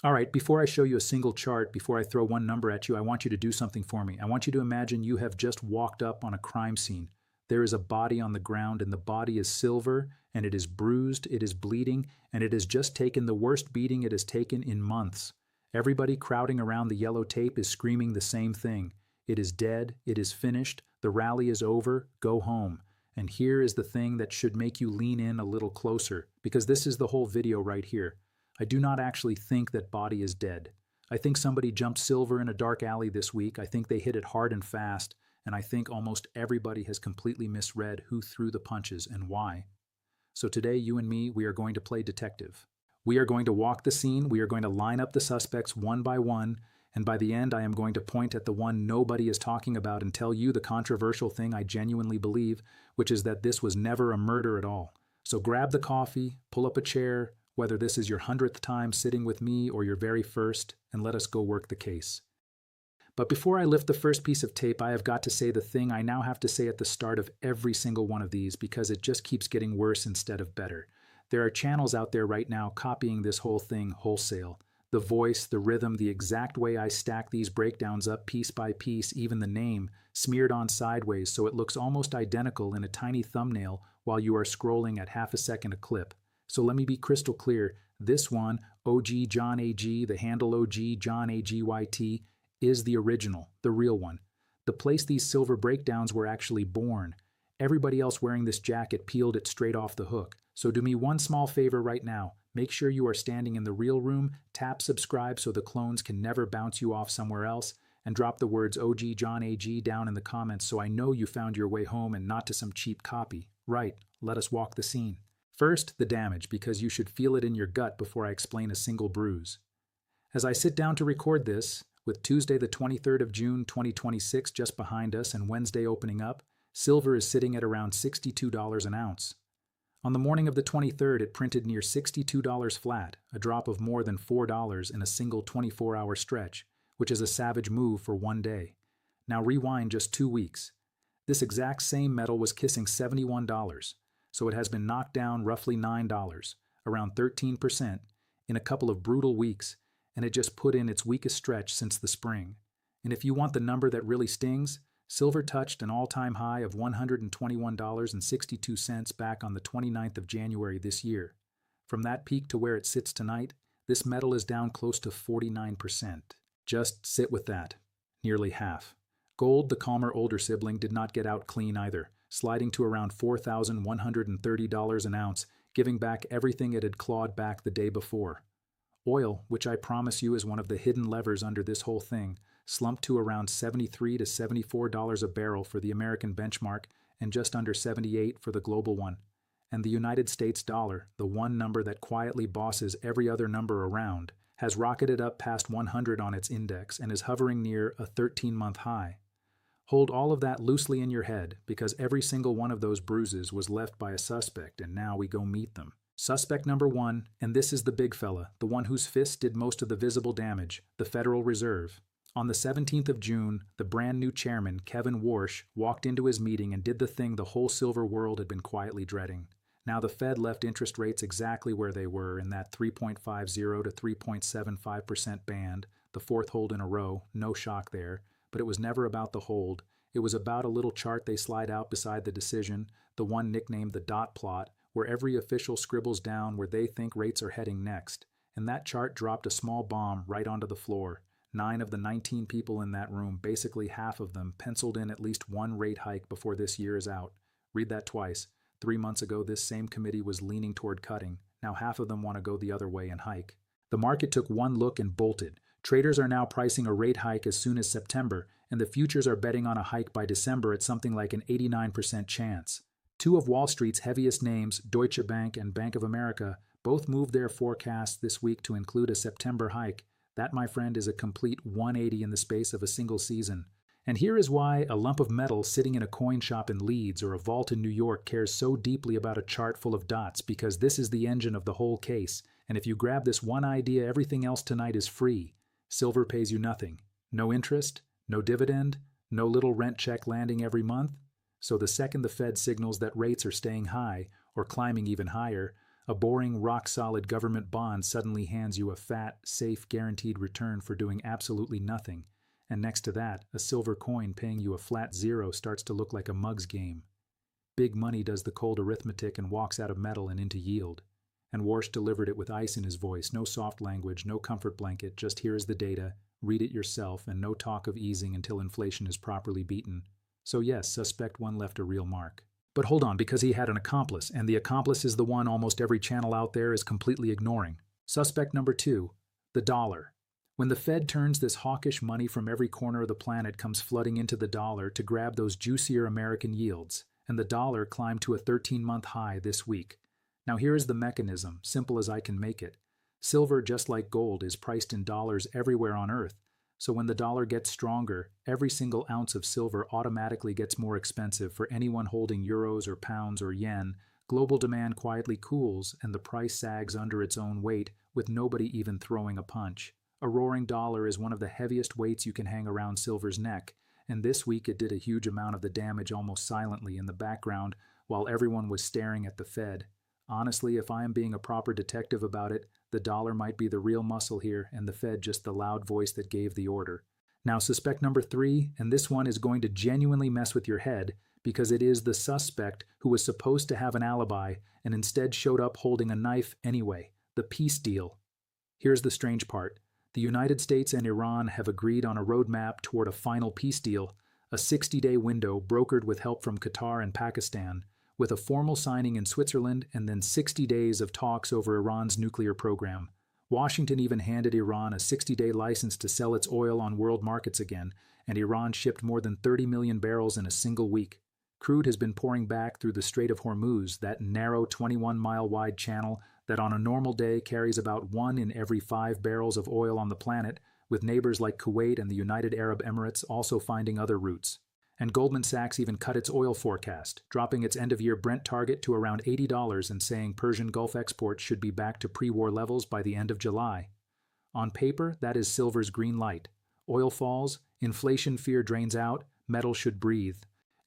All right, before I show you a single chart, before I throw one number at you, I want you to do something for me. I want you to imagine you have just walked up on a crime scene. There is a body on the ground, and the body is silver, and it is bruised, it is bleeding, and it has just taken the worst beating it has taken in months. Everybody crowding around the yellow tape is screaming the same thing. It is dead, it is finished, the rally is over, go home. And here is the thing that should make you lean in a little closer, because this is the whole video right here. I do not actually think that body is dead. I think somebody jumped silver in a dark alley this week. I think they hit it hard and fast, and I think almost everybody has completely misread who threw the punches and why. So today, you and me, we are going to play detective. We are going to walk the scene, we are going to line up the suspects one by one, and by the end I am going to point at the one nobody is talking about and tell you the controversial thing I genuinely believe, which is that this was never a murder at all. So grab the coffee, pull up a chair, whether this is your 100th time sitting with me or your very first, and let us go work the case. But before I lift the first piece of tape, I have got to say the thing I now have to say at the start of every single one of these because it just keeps getting worse instead of better. There are channels out there right now copying this whole thing wholesale. The voice, the rhythm, the exact way I stack these breakdowns up piece by piece, even the name, smeared on sideways so it looks almost identical in a tiny thumbnail while you are scrolling at half a second a clip. So let me be crystal clear, this one, OG John AG, the handle OG John AGYT, is the original, the real one. The place these silver breakdowns were actually born. Everybody else wearing this jacket peeled it straight off the hook. So do me one small favor right now. Make sure you are standing in the real room, tap subscribe so the clones can never bounce you off somewhere else, and drop the words OG John AG down in the comments so I know you found your way home and not to some cheap copy. Right, let us walk the scene. First, the damage, because you should feel it in your gut before I explain a single bruise. As I sit down to record this, with Tuesday the 23rd of June 2026 just behind us and Wednesday opening up, silver is sitting at around $62 an ounce. On the morning of the 23rd, it printed near $62 flat, a drop of more than $4 in a single 24-hour stretch, which is a savage move for one day. Now rewind just 2 weeks. This exact same metal was kissing $71. So it has been knocked down roughly $9, around 13%, in a couple of brutal weeks, and it just put in its weakest stretch since the spring. And if you want the number that really stings, silver touched an all-time high of $121.62 back on the 29th of January this year. From that peak to where it sits tonight, this metal is down close to 49%. Just sit with that. Nearly half. Gold, the calmer older sibling, did not get out clean either, sliding to around $4,130 an ounce, giving back everything it had clawed back the day before. Oil, which I promise you is one of the hidden levers under this whole thing, slumped to around $73 to $74 a barrel for the American benchmark and just under $78 for the global one. And the United States dollar, the one number that quietly bosses every other number around, has rocketed up past 100 on its index and is hovering near a 13-month high. Hold all of that loosely in your head, because every single one of those bruises was left by a suspect, and now we go meet them. Suspect number one, and this is the big fella, the one whose fist did most of the visible damage, the Federal Reserve. On the 17th of June, the brand new chairman, Kevin Warsh, walked into his meeting and did the thing the whole silver world had been quietly dreading. Now the Fed left interest rates exactly where they were in that 3.50 to 3.75% band, the fourth hold in a row, no shock there. But it was never about the hold. It was about a little chart they slide out beside the decision, the one nicknamed the dot plot, where every official scribbles down where they think rates are heading next. And that chart dropped a small bomb right onto the floor. 9 of the 19 people in that room, basically half of them, penciled in at least one rate hike before this year is out. Read that twice. 3 months ago, this same committee was leaning toward cutting. Now half of them want to go the other way and hike. The market took one look and bolted. Traders are now pricing a rate hike as soon as September, and the futures are betting on a hike by December at something like an 89% chance. 2 of Wall Street's heaviest names, Deutsche Bank and Bank of America, both moved their forecasts this week to include a September hike. That, my friend, is a complete 180 in the space of a single season. And here is why a lump of metal sitting in a coin shop in Leeds or a vault in New York cares so deeply about a chart full of dots, because this is the engine of the whole case. And if you grab this one idea, everything else tonight is free. Silver pays you nothing. No interest, no dividend, no little rent check landing every month. So the second the Fed signals that rates are staying high, or climbing even higher, A boring, rock-solid government bond suddenly hands you a fat, safe, guaranteed return for doing absolutely nothing. And next to that, a silver coin paying you a flat zero starts to look like a mug's game. Big money does the cold arithmetic and walks out of metal and into yield. And Warsh delivered it with ice in his voice, no soft language, no comfort blanket, just here is the data, read it yourself, and no talk of easing until inflation is properly beaten. So yes, suspect one left a real mark. But hold on, because he had an accomplice, and the accomplice is the one almost every channel out there is completely ignoring. Suspect number 2, the dollar. When the Fed turns this hawkish money from every corner of the planet comes flooding into the dollar to grab those juicier American yields, and the dollar climbed to a 13-month high this week. Now here is the mechanism, simple as I can make it. Silver, just like gold, is priced in dollars everywhere on Earth. So when the dollar gets stronger, every single ounce of silver automatically gets more expensive for anyone holding euros or pounds or yen. Global demand quietly cools and the price sags under its own weight with nobody even throwing a punch. A roaring dollar is one of the heaviest weights you can hang around silver's neck, and this week it did a huge amount of the damage almost silently in the background while everyone was staring at the Fed. Honestly, if I am being a proper detective about it, the dollar might be the real muscle here and the Fed just the loud voice that gave the order. Now, suspect number 3, and this one is going to genuinely mess with your head because it is the suspect who was supposed to have an alibi and instead showed up holding a knife anyway, the peace deal. Here's the strange part. The United States and Iran have agreed on a roadmap toward a final peace deal, a 60-day window brokered with help from Qatar and Pakistan, with a formal signing in Switzerland and then 60 days of talks over Iran's nuclear program. Washington even handed Iran a 60-day license to sell its oil on world markets again, and Iran shipped more than 30 million barrels in a single week. Crude has been pouring back through the Strait of Hormuz, that narrow 21-mile-wide channel that on a normal day carries about 1 in every 5 barrels of oil on the planet, with neighbors like Kuwait and the United Arab Emirates also finding other routes. And Goldman Sachs even cut its oil forecast, dropping its end-of-year Brent target to around $80 and saying Persian Gulf exports should be back to pre-war levels by the end of July. On paper, that is silver's green light. Oil falls, inflation fear drains out, metal should breathe.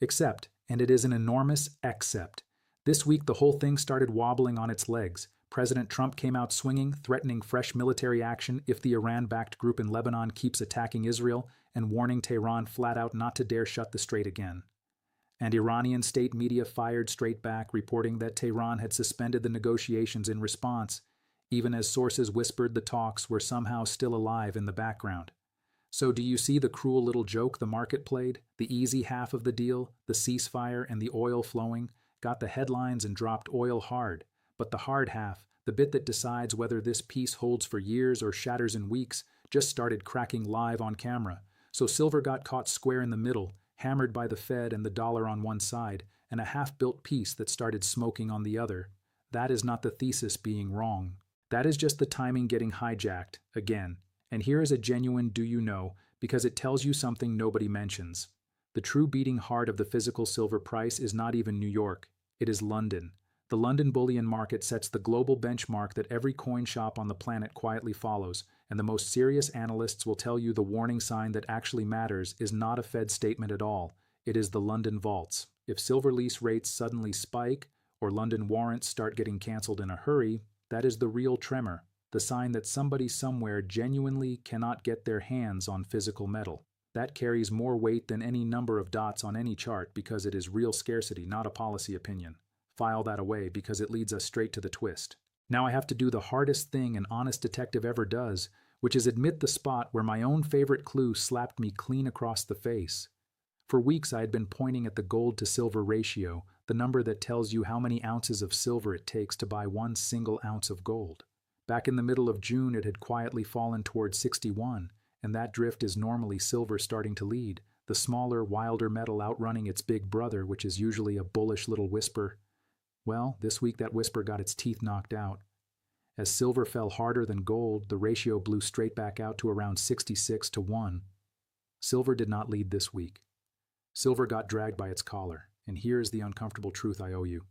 Except, and it is an enormous except, this week the whole thing started wobbling on its legs. President Trump came out swinging, threatening fresh military action if the Iran-backed group in Lebanon keeps attacking Israel, and warning Tehran flat out not to dare shut the strait again. And Iranian state media fired straight back, reporting that Tehran had suspended the negotiations in response, even as sources whispered the talks were somehow still alive in the background. So do you see the cruel little joke the market played? The easy half of the deal, the ceasefire and the oil flowing, got the headlines and dropped oil hard. But the hard half, the bit that decides whether this peace holds for years or shatters in weeks, just started cracking live on camera. So silver got caught square in the middle, hammered by the Fed and the dollar on one side, and a half-built piece that started smoking on the other. That is not the thesis being wrong. That is just the timing getting hijacked, again. And here is a genuine do you know, because it tells you something nobody mentions. The true beating heart of the physical silver price is not even New York. It is London. The London bullion market sets the global benchmark that every coin shop on the planet quietly follows, and the most serious analysts will tell you the warning sign that actually matters is not a Fed statement at all. It is the London vaults. If silver lease rates suddenly spike, or London warrants start getting canceled in a hurry, that is the real tremor, the sign that somebody somewhere genuinely cannot get their hands on physical metal. That carries more weight than any number of dots on any chart because it is real scarcity, not a policy opinion. File that away because it leads us straight to the twist. Now I have to do the hardest thing an honest detective ever does, which is admit the spot where my own favorite clue slapped me clean across the face. For weeks I had been pointing at the gold to silver ratio, the number that tells you how many ounces of silver it takes to buy 1 single ounce of gold. Back in the middle of June it had quietly fallen toward 61, and that drift is normally silver starting to lead, the smaller, wilder metal outrunning its big brother, which is usually a bullish little whisper. Well, this week that whisper got its teeth knocked out. As silver fell harder than gold, the ratio blew straight back out to around 66 to 1. Silver did not lead this week. Silver got dragged by its collar, and here is the uncomfortable truth I owe you,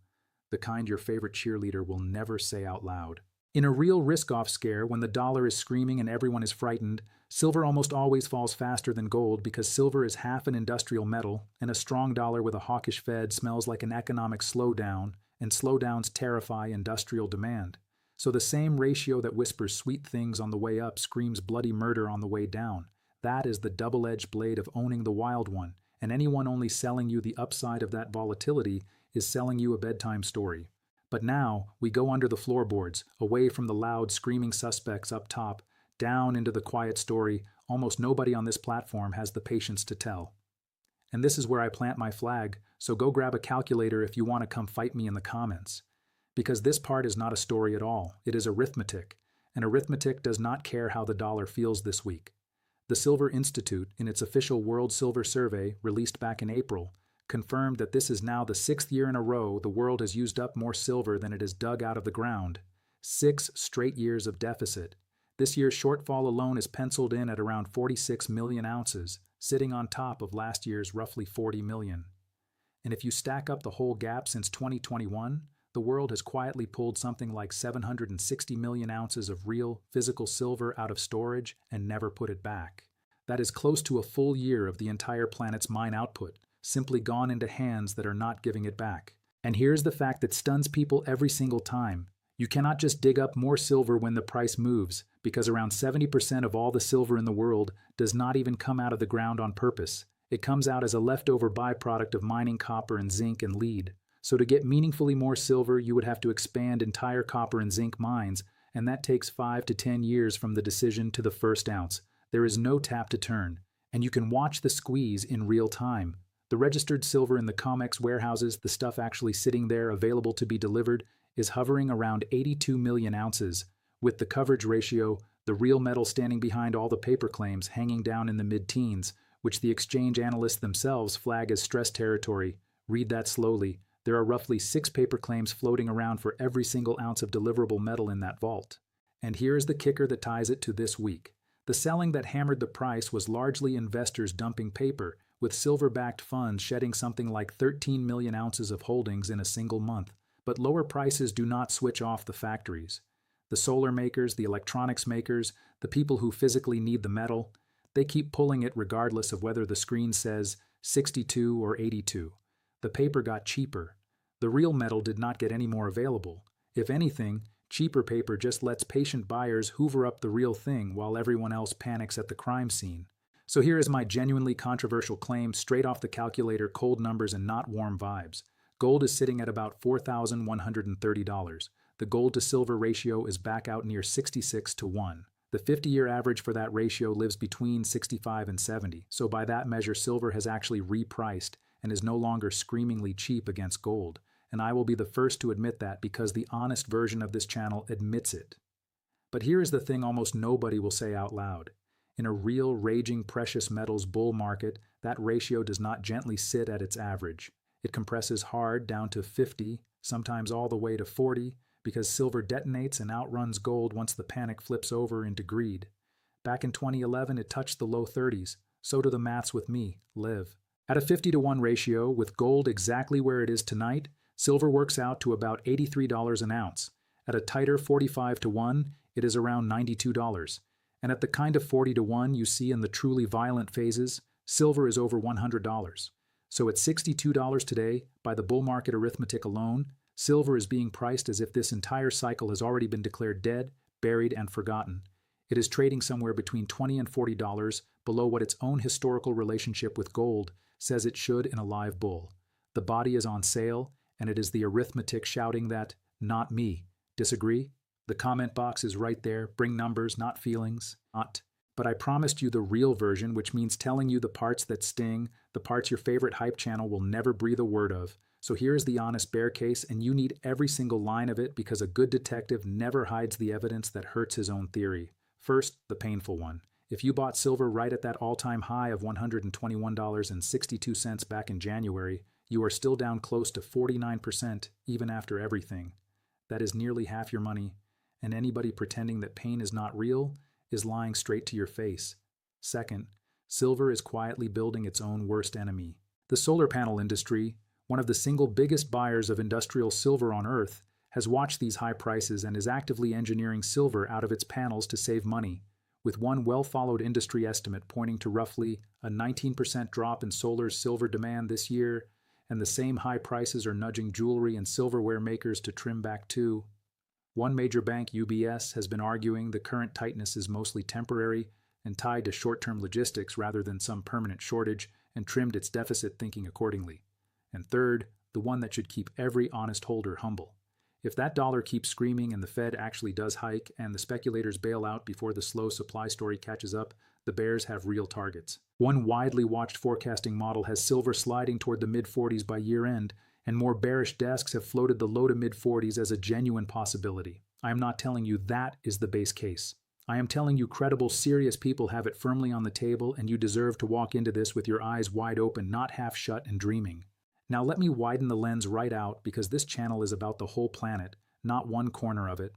the kind your favorite cheerleader will never say out loud. In a real risk-off scare, when the dollar is screaming and everyone is frightened, silver almost always falls faster than gold because silver is half an industrial metal, and a strong dollar with a hawkish Fed smells like an economic slowdown, and slowdowns terrify industrial demand. So the same ratio that whispers sweet things on the way up screams bloody murder on the way down. That is the double-edged blade of owning the wild one, and anyone only selling you the upside of that volatility is selling you a bedtime story. But now, we go under the floorboards, away from the loud, screaming suspects up top, down into the quiet story almost nobody on this platform has the patience to tell. And this is where I plant my flag, so go grab a calculator if you want to come fight me in the comments. Because this part is not a story at all, it is arithmetic, and arithmetic does not care how the dollar feels this week. The Silver Institute, in its official World Silver Survey, released back in April, confirmed that this is now the 6th year in a row the world has used up more silver than it has dug out of the ground. 6 straight years of deficit. This year's shortfall alone is penciled in at around 46 million ounces, sitting on top of last year's roughly 40 million. And if you stack up the whole gap since 2021, the world has quietly pulled something like 760 million ounces of real, physical silver out of storage and never put it back. That is close to a full year of the entire planet's mine output, simply gone into hands that are not giving it back. And here's the fact that stuns people every single time. You cannot just dig up more silver when the price moves, because around 70% of all the silver in the world does not even come out of the ground on purpose. It comes out as a leftover byproduct of mining copper and zinc and lead. So to get meaningfully more silver, you would have to expand entire copper and zinc mines, and that takes 5 to 10 years from the decision to the first ounce. There is no tap to turn, and you can watch the squeeze in real time. The registered silver in the COMEX warehouses, the stuff actually sitting there available to be delivered, is hovering around 82 million ounces, with the coverage ratio, the real metal standing behind all the paper claims, hanging down in the mid-teens, which the exchange analysts themselves flag as stress territory. Read that slowly. There are roughly 6 paper claims floating around for every single ounce of deliverable metal in that vault. And here is the kicker that ties it to this week. The selling that hammered the price was largely investors dumping paper, with silver-backed funds shedding something like 13 million ounces of holdings in a single month. But lower prices do not switch off the factories. The solar makers, the electronics makers, the people who physically need the metal, they keep pulling it regardless of whether the screen says 62 or 82. The paper got cheaper. The real metal did not get any more available. If anything, cheaper paper just lets patient buyers hoover up the real thing while everyone else panics at the crime scene. So here is my genuinely controversial claim, straight off the calculator, cold numbers and not warm vibes. Gold is sitting at about $4,130. The gold to silver ratio is back out near 66 to 1. The 50-year average for that ratio lives between 65 and 70, so by that measure silver has actually repriced and is no longer screamingly cheap against gold. And I will be the first to admit that because the honest version of this channel admits it. But here is the thing almost nobody will say out loud. In a real raging precious metals bull market, that ratio does not gently sit at its average. It compresses hard down to 50, sometimes all the way to 40, because silver detonates and outruns gold once the panic flips over into greed. Back in 2011, it touched the low 30s. So do the maths with me, Liv. At a 50 to 1 ratio, with gold exactly where it is tonight, silver works out to about $83 an ounce. At a tighter 45 to 1, it is around $92. And at the kind of 40 to 1 you see in the truly violent phases, silver is over $100. So at $62 today, by the bull market arithmetic alone, silver is being priced as if this entire cycle has already been declared dead, buried, and forgotten. It is trading somewhere between $20 and $40 below what its own historical relationship with gold says it should in a live bull. The body is on sale, and it is the arithmetic shouting that, not me. Disagree? The comment box is right there. Bring numbers, not feelings. Not. But I promised you the real version, which means telling you the parts that sting, the parts your favorite hype channel will never breathe a word of. So here is the honest bear case, and you need every single line of it because a good detective never hides the evidence that hurts his own theory. First, the painful one. If you bought silver right at that all-time high of $121.62 back in January, you are still down close to 49% even after everything. That is nearly half your money, and anybody pretending that pain is not real is lying straight to your face. Second, silver is quietly building its own worst enemy. The solar panel industry, one of the single biggest buyers of industrial silver on Earth, has watched these high prices and is actively engineering silver out of its panels to save money, with one well-followed industry estimate pointing to roughly a 19% drop in solar's silver demand this year and the same high prices are nudging jewelry and silverware makers to trim back too. One major bank, UBS, has been arguing the current tightness is mostly temporary and tied to short-term logistics rather than some permanent shortage, and trimmed its deficit thinking accordingly. And third, the one that should keep every honest holder humble. If that dollar keeps screaming and the Fed actually does hike and the speculators bail out before the slow supply story catches up, the bears have real targets. One widely watched forecasting model has silver sliding toward the mid-40s by year-end, and more bearish desks have floated the low to mid-40s as a genuine possibility. I am not telling you that is the base case. I am telling you credible, serious people have it firmly on the table, and you deserve to walk into this with your eyes wide open, not half shut and dreaming. Now let me widen the lens right out, because this channel is about the whole planet, not one corner of it.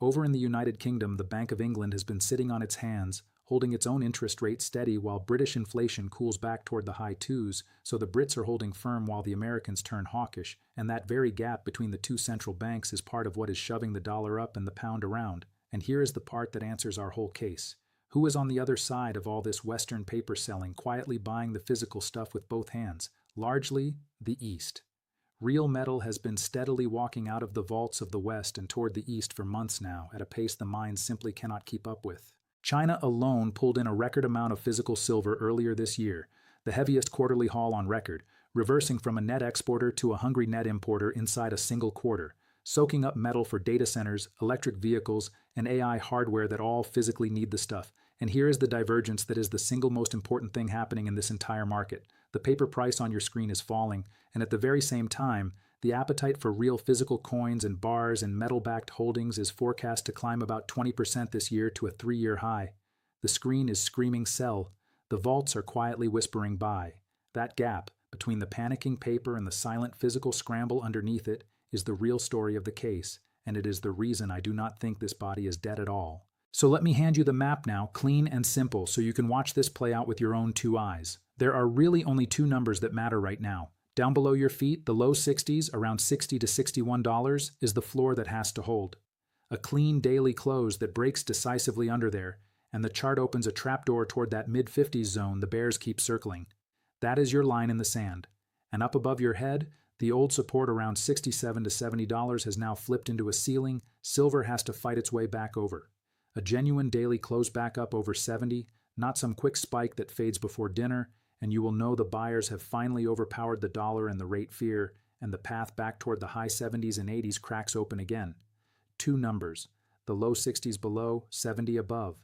Over in the United Kingdom, the Bank of England has been sitting on its hands, holding its own interest rate steady while British inflation cools back toward the high twos, so the Brits are holding firm while the Americans turn hawkish, and that very gap between the two central banks is part of what is shoving the dollar up and the pound around. And here is the part that answers our whole case. Who is on the other side of all this Western paper selling, quietly buying the physical stuff with both hands? Largely, the East. Real metal has been steadily walking out of the vaults of the West and toward the East for months now, at a pace the mind simply cannot keep up with. China alone pulled in a record amount of physical silver earlier this year, the heaviest quarterly haul on record, reversing from a net exporter to a hungry net importer inside a single quarter, soaking up metal for data centers, electric vehicles, and AI hardware that all physically need the stuff. And here is the divergence that is the single most important thing happening in this entire market. The paper price on your screen is falling, and at the very same time, the appetite for real physical coins and bars and metal-backed holdings is forecast to climb about 20% this year to a 3-year high. The screen is screaming sell. The vaults are quietly whispering buy. That gap between the panicking paper and the silent physical scramble underneath it is the real story of the case, and it is the reason I do not think this body is dead at all. So let me hand you the map now, clean and simple, so you can watch this play out with your own 2 eyes. There are really only 2 numbers that matter right now. Down below your feet, the low 60s, around $60 to $61, is the floor that has to hold. A clean daily close that breaks decisively under there, and the chart opens a trapdoor toward that mid-50s zone the bears keep circling. That is your line in the sand. And up above your head, the old support around $67 to $70 has now flipped into a ceiling silver has to fight its way back over. A genuine daily close back up over 70, not some quick spike that fades before dinner, and you will know the buyers have finally overpowered the dollar and the rate fear, and the path back toward the high 70s and 80s cracks open again. 2 numbers, the low 60s below, 70 above.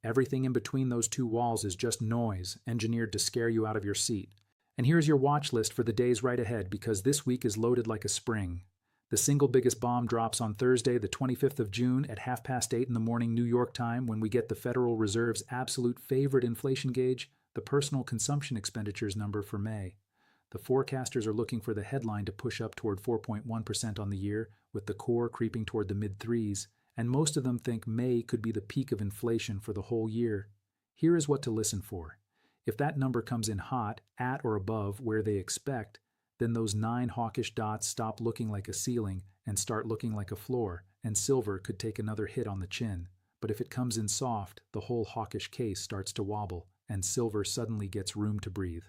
Everything in between those 2 walls is just noise, engineered to scare you out of your seat. And here's your watch list for the days right ahead, because this week is loaded like a spring. The single biggest bomb drops on Thursday, the 25th of June at 8:30 in the morning New York time, when we get the Federal Reserve's absolute favorite inflation gauge, the personal consumption expenditures number for May. The forecasters are looking for the headline to push up toward 4.1% on the year, with the core creeping toward the mid-3s, and most of them think May could be the peak of inflation for the whole year. Here is what to listen for. If that number comes in hot, at or above where they expect, then those 9 hawkish dots stop looking like a ceiling and start looking like a floor, and silver could take another hit on the chin. But if it comes in soft, the whole hawkish case starts to wobble, and silver suddenly gets room to breathe.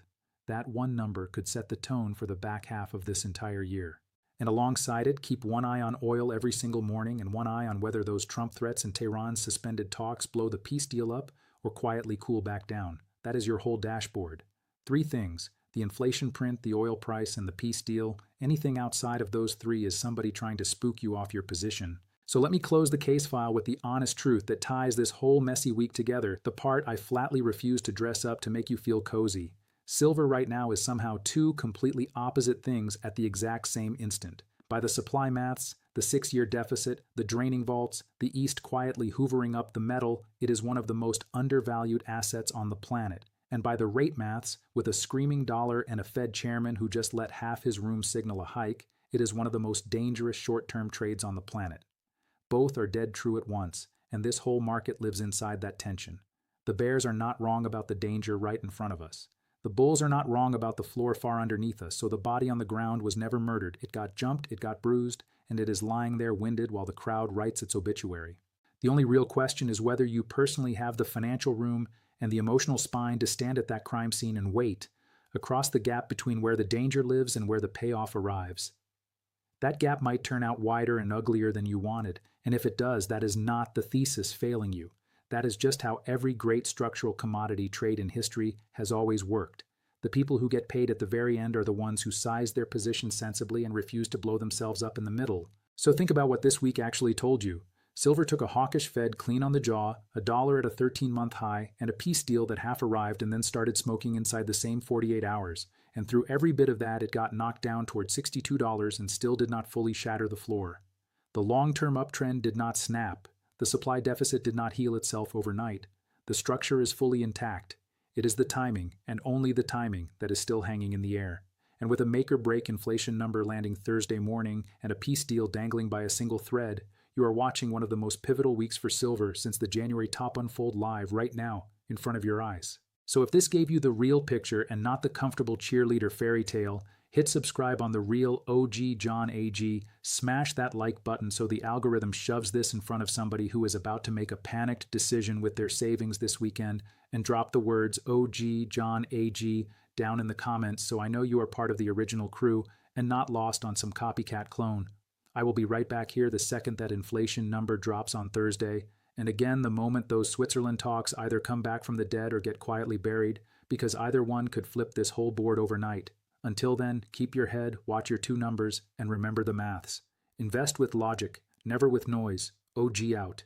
That one number could set the tone for the back half of this entire year. And alongside it, keep one eye on oil every single morning and one eye on whether those Trump threats and Tehran's suspended talks blow the peace deal up or quietly cool back down. That is your whole dashboard. 3 things: the inflation print, the oil price, and the peace deal. Anything outside of those 3 is somebody trying to spook you off your position. So let me close the case file with the honest truth that ties this whole messy week together, the part I flatly refuse to dress up to make you feel cozy. Silver right now is somehow 2 completely opposite things at the exact same instant. By the supply maths, the 6-year deficit, the draining vaults, the East quietly hoovering up the metal, it is one of the most undervalued assets on the planet. And by the rate maths, with a screaming dollar and a Fed chairman who just let half his room signal a hike, it is one of the most dangerous short-term trades on the planet. Both are dead true at once, and this whole market lives inside that tension. The bears are not wrong about the danger right in front of us. The bulls are not wrong about the floor far underneath us, so the body on the ground was never murdered. It got jumped, it got bruised, and it is lying there winded while the crowd writes its obituary. The only real question is whether you personally have the financial room and the emotional spine to stand at that crime scene and wait, across the gap between where the danger lives and where the payoff arrives. That gap might turn out wider and uglier than you wanted, and if it does, that is not the thesis failing you. That is just how every great structural commodity trade in history has always worked. The people who get paid at the very end are the ones who size their position sensibly and refuse to blow themselves up in the middle. So think about what this week actually told you. Silver took a hawkish Fed clean on the jaw, a dollar at a 13-month high, and a peace deal that half arrived and then started smoking inside the same 48 hours. And through every bit of that, it got knocked down toward $62 and still did not fully shatter the floor. The long-term uptrend did not snap. The supply deficit did not heal itself overnight. The structure is fully intact. It is the timing, and only the timing, that is still hanging in the air. And with a make-or-break inflation number landing Thursday morning and a peace deal dangling by a single thread, you are watching one of the most pivotal weeks for silver since the January top unfold live right now in front of your eyes. So if this gave you the real picture and not the comfortable cheerleader fairy tale, hit subscribe on the real OG John AG, smash that like button so the algorithm shoves this in front of somebody who is about to make a panicked decision with their savings this weekend, and drop the words OG John AG down in the comments so I know you are part of the original crew and not lost on some copycat clone. I will be right back here the second that inflation number drops on Thursday, and again the moment those Switzerland talks either come back from the dead or get quietly buried, because either one could flip this whole board overnight. Until then, keep your head, watch your two numbers, and remember the maths. Invest with logic, never with noise. OG out.